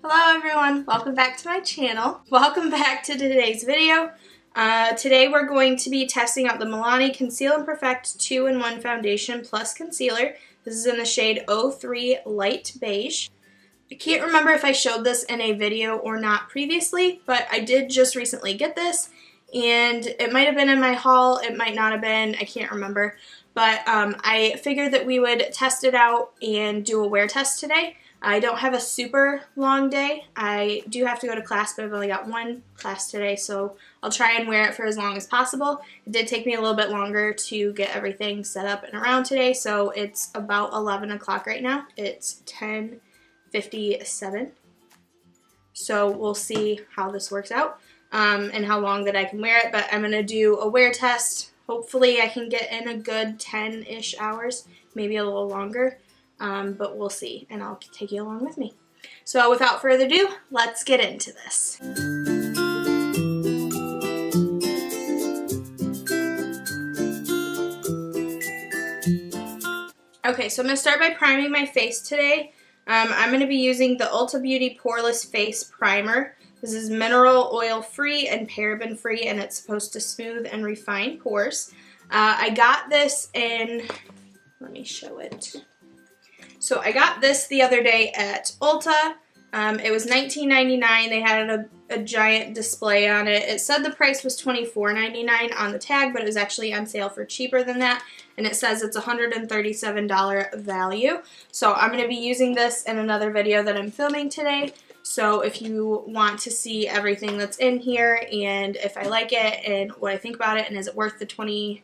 Hello everyone, welcome back to my channel. Welcome back to today's video. Today we're going to be testing out the Milani Conceal and Perfect 2-in-1 Foundation Plus Concealer. This is in the shade 03 Light Beige. I can't remember if I showed this in a video or not previously, but I did just recently get this, and it might have been in my haul, it might not have been, I can't remember. But I figured that we would test it out and do a wear test today. I don't have a super long day. I do have to go to class, but I've only got one class today, so I'll try and wear it for as long as possible. It did take me a little bit longer to get everything set up and around today, so it's about 11 o'clock right now. It's 10:57, so we'll see how this works out and how long that I can wear it, but I'm going to do a wear test. Hopefully I can get in a good 10-ish hours, maybe a little longer. But we'll see, and I'll take you along with me. So without further ado, let's get into this. Okay, so I'm going to start by priming my face today. I'm going to be using the Ulta Beauty Poreless Face Primer. This is mineral oil free and paraben free, and it's supposed to smooth and refine pores. I got this in, let me show it. So I got this the other day at Ulta. It was $19.99. They had a giant display on it. It said the price was $24.99 on the tag, but it was actually on sale for cheaper than that. And it says it's $137 value. So I'm going to be using this in another video that I'm filming today. So if you want to see everything that's in here and if I like it and what I think about it and is it worth the $25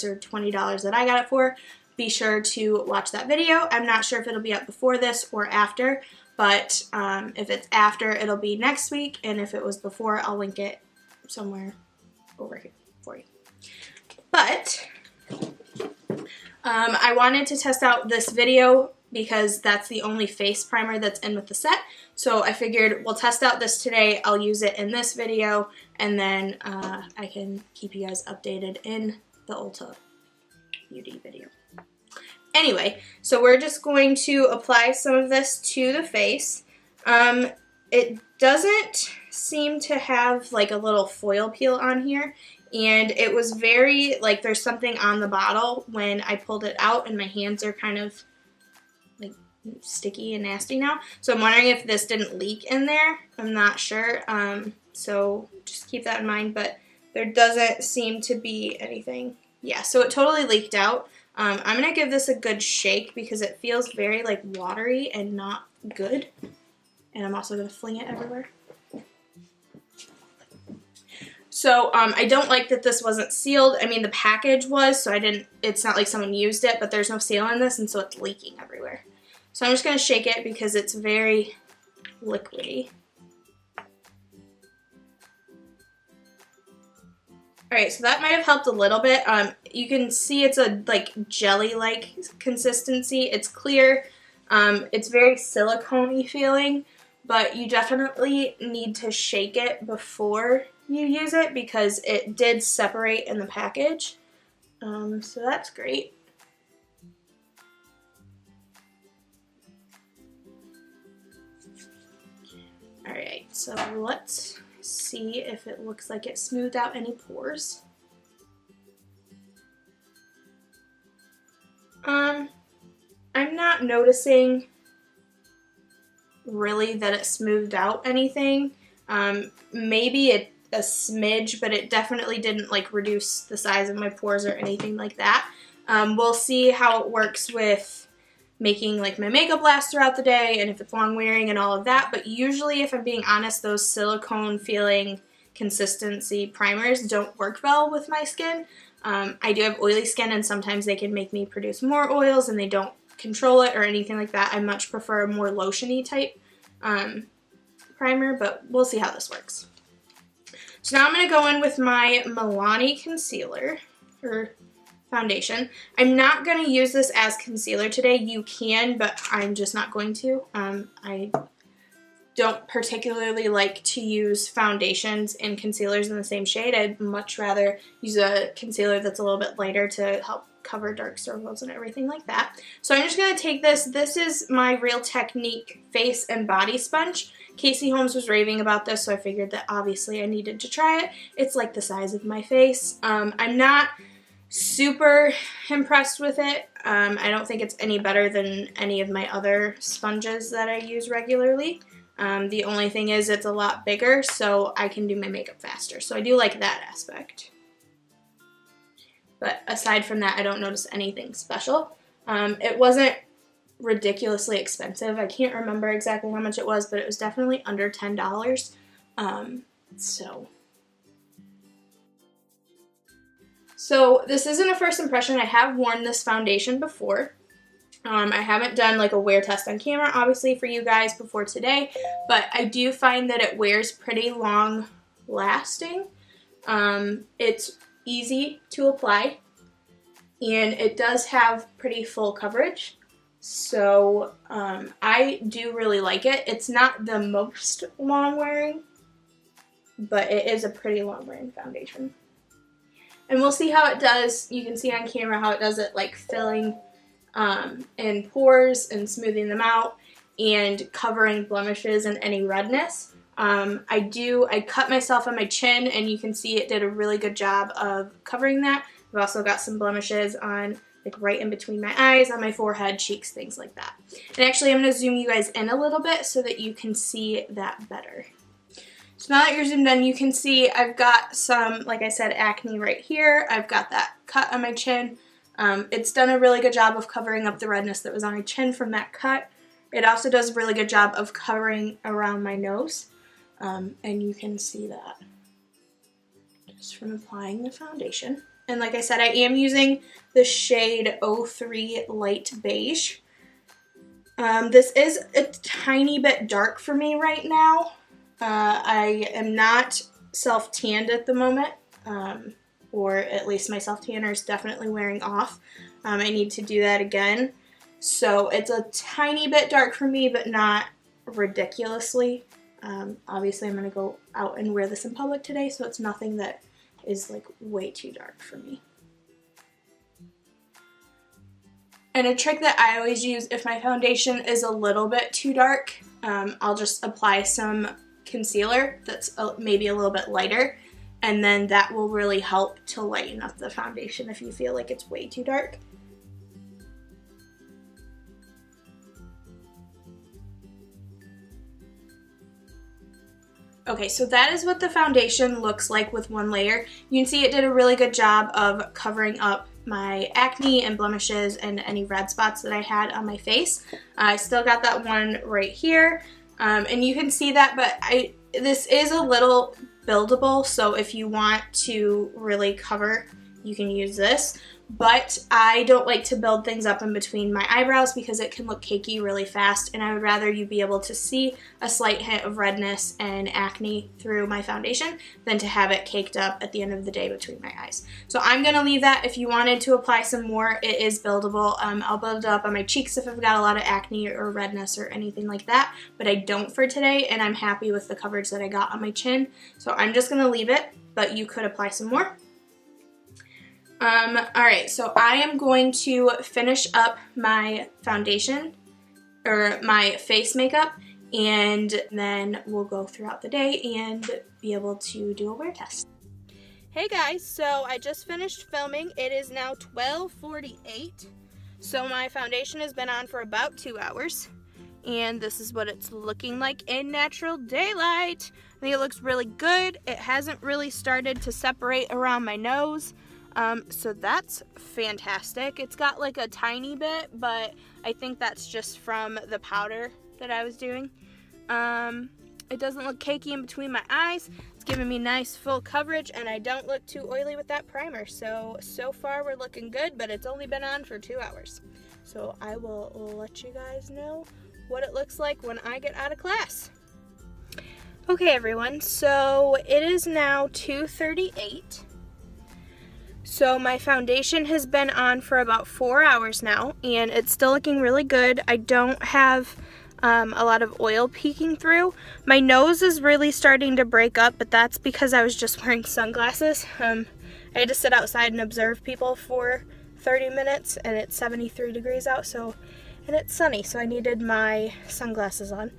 or $20 that I got it for, be sure to watch that video. I'm not sure if it'll be up before this or after, but if it's after, it'll be next week, and if it was before, I'll link it somewhere over here for you. But I wanted to test out this video because that's the only face primer that's in with the set, so I figured we'll test out this today. I'll use it in this video, and then I can keep you guys updated in the Ulta Beauty video. Anyway, so we're just going to apply some of this to the face. It doesn't seem to have like a little foil peel on here, and it was very, like, there's something on the bottle when I pulled it out, and my hands are kind of like sticky and nasty now. So I'm wondering if this didn't leak in there. I'm not sure. So just keep that in mind, but there doesn't seem to be anything. Yeah, so it totally leaked out. I'm going to give this a good shake because it feels very like watery and not good. And I'm also going to fling it everywhere. So I don't like that this wasn't sealed. I mean, the package was, so it's not like someone used it, but there's no seal in this, and so it's leaking everywhere. So I'm just going to shake it because it's very liquidy. Alright, so that might have helped a little bit. You can see it's a like jelly-like consistency. It's clear. It's very silicone-y feeling, but you definitely need to shake it before you use it because it did separate in the package. So that's great. Alright, so let's see if it looks like it smoothed out any pores. I'm not noticing really that it smoothed out anything. Maybe a smidge, but it definitely didn't like reduce the size of my pores or anything like that. We'll see how it works with making like my makeup last throughout the day and if it's long wearing and all of that, but usually, if I'm being honest, those silicone feeling consistency primers don't work well with my skin. I do have oily skin, and sometimes they can make me produce more oils and they don't control it or anything like that. I much prefer a more lotion-y type primer, but we'll see how this works. So now I'm going to go in with my Milani concealer, or foundation. I'm not going to use this as concealer today. You can, but I'm just not going to. I don't particularly like to use foundations and concealers in the same shade. I'd much rather use a concealer that's a little bit lighter to help cover dark circles and everything like that. So I'm just going to take this. This is my Real Technique face and body sponge. Casey Holmes was raving about this, so I figured that obviously I needed to try it. It's like the size of my face. I'm not super impressed with it. I don't think it's any better than any of my other sponges that I use regularly. The only thing is it's a lot bigger, so I can do my makeup faster. So I do like that aspect. But aside from that, I don't notice anything special. It wasn't ridiculously expensive. I can't remember exactly how much it was, but it was definitely under $10. So this isn't a first impression. I have worn this foundation before. I haven't done like a wear test on camera, obviously, for you guys before today, but I do find that it wears pretty long lasting. It's easy to apply, and it does have pretty full coverage. So I do really like it. It's not the most long wearing, but it is a pretty long wearing foundation. And we'll see how it does. You can see on camera how it does it, like filling in pores and smoothing them out and covering blemishes and any redness. I cut myself on my chin, and you can see it did a really good job of covering that. I've also got some blemishes on like right in between my eyes, on my forehead, cheeks, things like that. And actually I'm going to zoom you guys in a little bit so that you can see that better. So now that you're zoomed in, you can see I've got some, like I said, acne right here. I've got that cut on my chin. It's done a really good job of covering up the redness that was on my chin from that cut. It also does a really good job of covering around my nose. And you can see that just from applying the foundation. And like I said, I am using the shade 03 Light Beige. This is a tiny bit dark for me right now. I am not self-tanned at the moment, or at least my self-tanner is definitely wearing off. I need to do that again. So it's a tiny bit dark for me, but not ridiculously. Obviously I'm going to go out and wear this in public today, so it's nothing that is like way too dark for me. And a trick that I always use if my foundation is a little bit too dark, I'll just apply some concealer that's maybe a little bit lighter, and then that will really help to lighten up the foundation if you feel like it's way too dark. Okay, so that is what the foundation looks like with one layer. You can see it did a really good job of covering up my acne and blemishes and any red spots that I had on my face. I still got that one right here. And you can see that, but this is a little buildable, so if you want to really cover, you can use this. But I don't like to build things up in between my eyebrows because it can look cakey really fast, and I would rather you be able to see a slight hint of redness and acne through my foundation than to have it caked up at the end of the day between my eyes. So I'm going to leave that. If you wanted to apply some more, it is buildable. I'll build it up on my cheeks if I've got a lot of acne or redness or anything like that, but I don't for today, and I'm happy with the coverage that I got on my chin. So I'm just going to leave it, but you could apply some more. Alright, so I am going to finish up my foundation, or my face makeup, and then we'll go throughout the day and be able to do a wear test. Hey guys, so I just finished filming. It is now 12:48, so my foundation has been on for about 2 hours, and this is what it's looking like in natural daylight. I think it looks really good. It hasn't really started to separate around my nose. So that's fantastic. It's got like a tiny bit, but I think that's just from the powder that I was doing. It doesn't look cakey in between my eyes. It's giving me nice full coverage, and I don't look too oily with that primer. So far we're looking good, but it's only been on for 2 hours. So I will let you guys know what it looks like when I get out of class. Okay everyone, so it is now 2:38. So my foundation has been on for about 4 hours now, and it's still looking really good. I don't have a lot of oil peeking through. My nose is really starting to break up, but that's because I was just wearing sunglasses. I had to sit outside and observe people for 30 minutes and it's 73 degrees out, and it's sunny, so I needed my sunglasses on.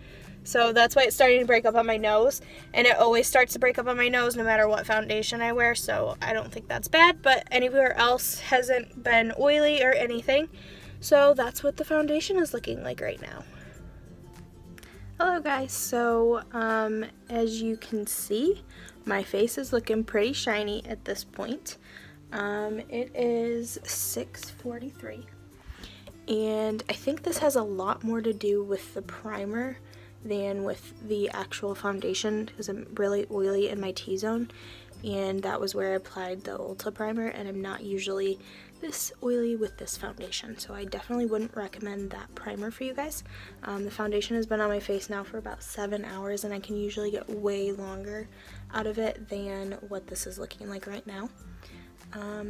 So that's why it's starting to break up on my nose, and it always starts to break up on my nose no matter what foundation I wear, so I don't think that's bad, but anywhere else hasn't been oily or anything. So that's what the foundation is looking like right now. Hello guys, so as you can see, my face is looking pretty shiny at this point. It is 6:43, and I think this has a lot more to do with the primer than with the actual foundation, because I'm really oily in my T-zone, and that was where I applied the Ulta primer, and I'm not usually this oily with this foundation, so I definitely wouldn't recommend that primer for you guys. The foundation has been on my face now for about 7 hours, and I can usually get way longer out of it than what this is looking like right now.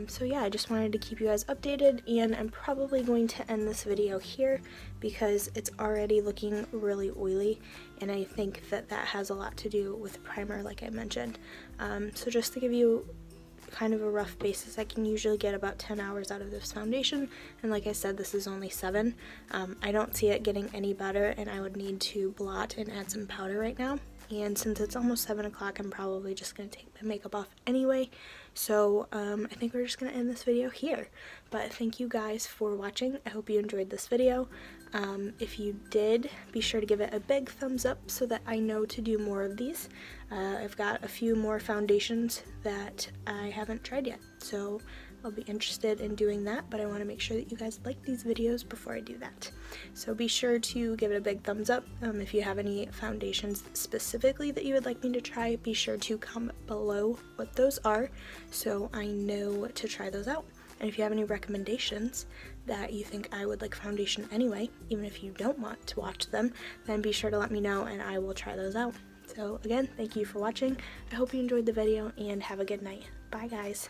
So yeah, I just wanted to keep you guys updated, and I'm probably going to end this video here because it's already looking really oily, and I think that that has a lot to do with the primer, like I mentioned. So just to give you kind of a rough basis, I can usually get about 10 hours out of this foundation, and like I said, this is only 7. I don't see it getting any better, and I would need to blot and add some powder right now. And since it's almost 7 o'clock, I'm probably just going to take my makeup off anyway. So I think we're just going to end this video here. But thank you guys for watching. I hope you enjoyed this video. If you did, be sure to give it a big thumbs up so that I know to do more of these. I've got a few more foundations that I haven't tried yet, so I'll be interested in doing that, but I want to make sure that you guys like these videos before I do that. So be sure to give it a big thumbs up. If you have any foundations specifically that you would like me to try, be sure to comment below what those are so I know to try those out. And if you have any recommendations that you think I would like foundation anyway, even if you don't want to watch them, then be sure to let me know and I will try those out. So again, thank you for watching. I hope you enjoyed the video and have a good night. Bye guys.